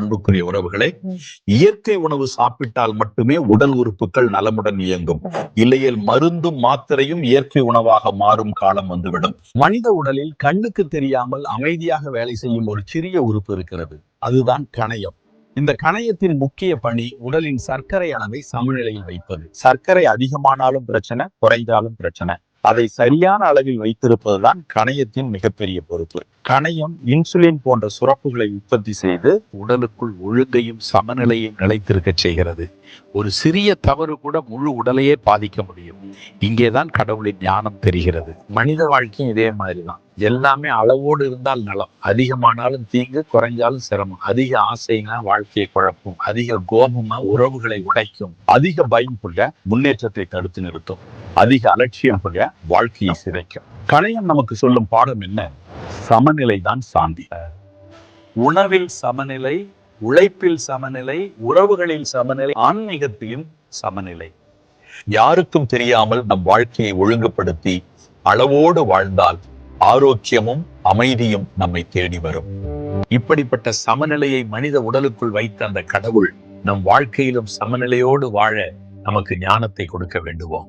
அன்புக்குரிய உறவுகளே, இயற்கை உணவு சாப்பிட்டால் மட்டுமே உடல் உறுப்புகள் நலமுடன் இயங்கும். இல்லையேல் மருந்தும் மாத்திரையும் இயற்கை உணவாக மாறும் காலம் வந்துவிடும். மனித உடலில் கண்ணுக்கு தெரியாமல் அமைதியாக வேலை செய்யும் ஒரு சிறிய உறுப்பு இருக்கிறது. அதுதான் கணையம். இந்த கணையத்தின் முக்கிய பணி உடலின் சர்க்கரை அளவை சமநிலையில் வைப்பது. சர்க்கரை அதிகமானாலும் பிரச்சனை, குறைந்தாலும் பிரச்சனை. அதை சரியான அளவில் வைத்திருப்பதுதான் கணையத்தின் மிகப்பெரிய பொறுப்பு. கணையம் இன்சுலின் போன்ற சுரப்புகளை உற்பத்தி செய்து உடலுக்குள் ஒழுங்கையும் சமநிலையும் நிலைத்திருக்க செய்கிறது. ஒரு சிறிய தவறு கூட முழு உடலையே பாதிக்க முடியும். இங்கேதான் கடவுளின் ஞானம் தெரிகிறது. மனித வாழ்க்கையும் இதே மாதிரிதான். எல்லாமே அளவோடு இருந்தால் நலம், அதிகமானாலும் தீங்கு, குறைஞ்சாலும் சிரமம். அதிக ஆசைனா வாழ்க்கையை குழப்பும், அதிக கோபமா உறவுகளை உடைக்கும், அதிக பயம் புள்ள முன்னேற்றத்தை தடுத்து நிறுத்தும், அதிக அலட்சியம் புள்ள வாழ்க்கையை சிதைக்கும். கணையம் நமக்கு சொல்லும் பாடம் என்ன? சமநிலை தான் சாந்தி. உணவில் சமநிலை, உழைப்பில் சமநிலை, உறவுகளில் சமநிலை, ஆன்மீகத்திலும் சமநிலை. யாருக்கும் தெரியாமல் நம் வாழ்க்கையை ஒழுங்குபடுத்தி அளவோடு வாழ்ந்தால் ஆரோக்கியமும் அமைதியும் நம்மை தேடி வரும். இப்படிப்பட்ட சமநிலையை மனித உடலுக்குள் வைத்த அந்த கடவுள் நம் வாழ்க்கையிலும் சமநிலையோடு வாழ நமக்கு ஞானத்தை கொடுக்க வேண்டுவோம்.